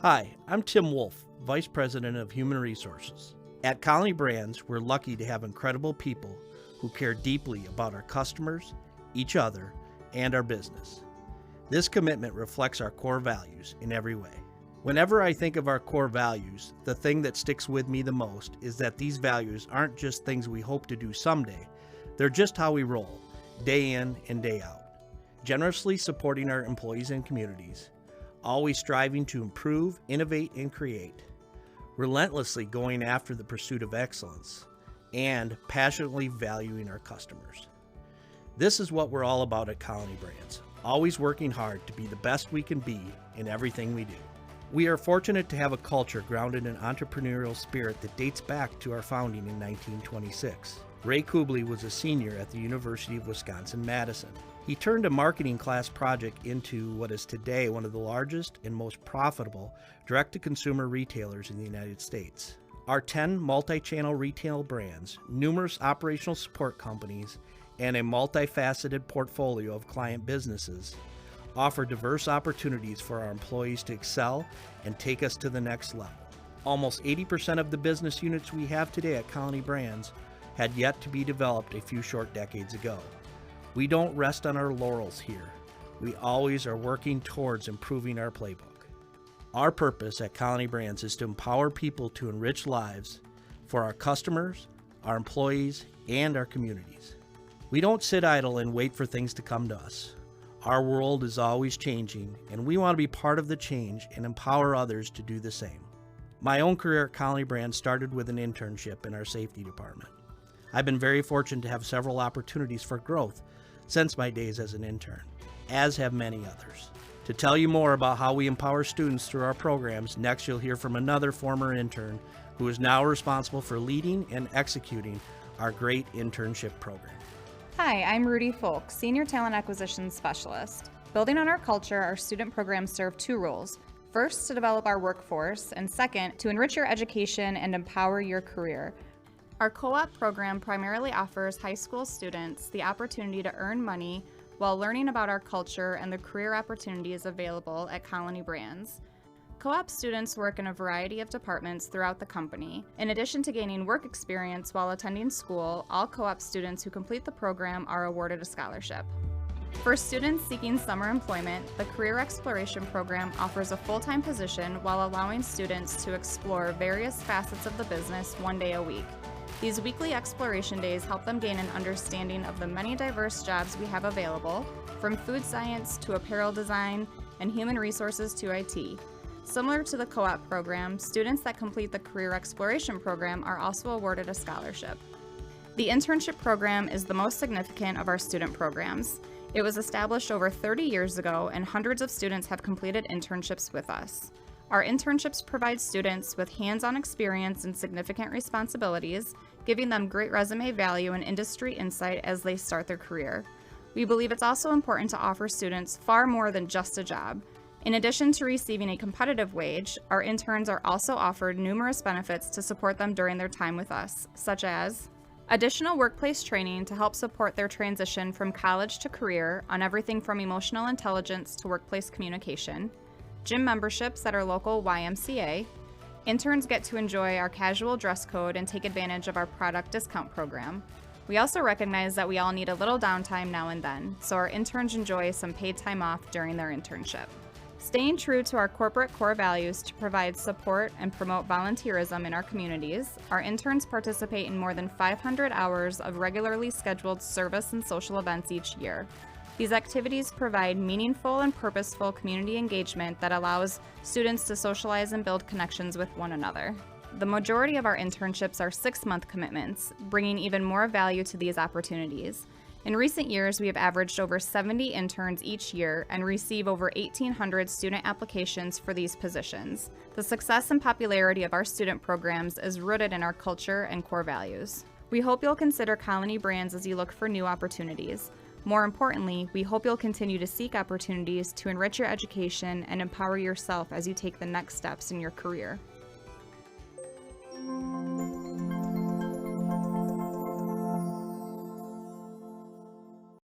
Hi, I'm Tim Wolf, Vice President of Human Resources. At Colony Brands, we're lucky to have incredible people who care deeply about our customers, each other, and our business. This commitment reflects our core values in every way. Whenever I think of our core values, the thing that sticks with me the most is that these values aren't just things we hope to do someday, they're just how we roll, day in and day out. Generously supporting our employees and communities, always striving to improve, innovate, and create, relentlessly going after the pursuit of excellence, and passionately valuing our customers. This is what we're all about at Colony Brands, always working hard to be the best we can be in everything we do. We are fortunate to have a culture grounded in entrepreneurial spirit that dates back to our founding in 1926. Ray Kubley was a senior at the University of Wisconsin-Madison. He turned a marketing class project into what is today one of the largest and most profitable direct-to-consumer retailers in the United States. Our 10 multi-channel retail brands, numerous operational support companies, and a multifaceted portfolio of client businesses offer diverse opportunities for our employees to excel and take us to the next level. Almost 80% of the business units we have today at Colony Brands had yet to be developed a few short decades ago. We don't rest on our laurels here. We always are working towards improving our playbook. Our purpose at Colony Brands is to empower people to enrich lives for our customers, our employees, and our communities. We don't sit idle and wait for things to come to us. Our world is always changing, and we want to be part of the change and empower others to do the same. My own career at Colony Brands started with an internship in our safety department. I've been very fortunate to have several opportunities for growth since my days as an intern, as have many others. To tell you more about how we empower students through our programs, next you'll hear from another former intern who is now responsible for leading and executing our great internship program. Hi, I'm Rudy Folk, Senior Talent Acquisition Specialist. Building on our culture, our student programs serve two roles. First, to develop our workforce, and second, to enrich your education and empower your career. Our co-op program primarily offers high school students the opportunity to earn money while learning about our culture and the career opportunities available at Colony Brands. Co-op students work in a variety of departments throughout the company. In addition to gaining work experience while attending school, all co-op students who complete the program are awarded a scholarship. For students seeking summer employment, the Career Exploration Program offers a full-time position while allowing students to explore various facets of the business one day a week. These weekly exploration days help them gain an understanding of the many diverse jobs we have available, from food science to apparel design and human resources to IT. Similar to the co-op program, students that complete the Career Exploration Program are also awarded a scholarship. The internship program is the most significant of our student programs. It was established over 30 years ago, and hundreds of students have completed internships with us. Our internships provide students with hands-on experience and significant responsibilities, giving them great resume value and industry insight as they start their career. We believe it's also important to offer students far more than just a job. In addition to receiving a competitive wage, our interns are also offered numerous benefits to support them during their time with us, such as additional workplace training to help support their transition from college to career on everything from emotional intelligence to workplace communication, gym memberships at our local YMCA. Interns get to enjoy our casual dress code and take advantage of our product discount program. We also recognize that we all need a little downtime now and then, so our interns enjoy some paid time off during their internship. Staying true to our corporate core values to provide support and promote volunteerism in our communities, our interns participate in more than 500 hours of regularly scheduled service and social events each year. These activities provide meaningful and purposeful community engagement that allows students to socialize and build connections with one another. The majority of our internships are 6-month commitments, bringing even more value to these opportunities. In recent years, we have averaged over 70 interns each year and receive over 1,800 student applications for these positions. The success and popularity of our student programs is rooted in our culture and core values. We hope you'll consider Colony Brands as you look for new opportunities. More importantly, we hope you'll continue to seek opportunities to enrich your education and empower yourself as you take the next steps in your career.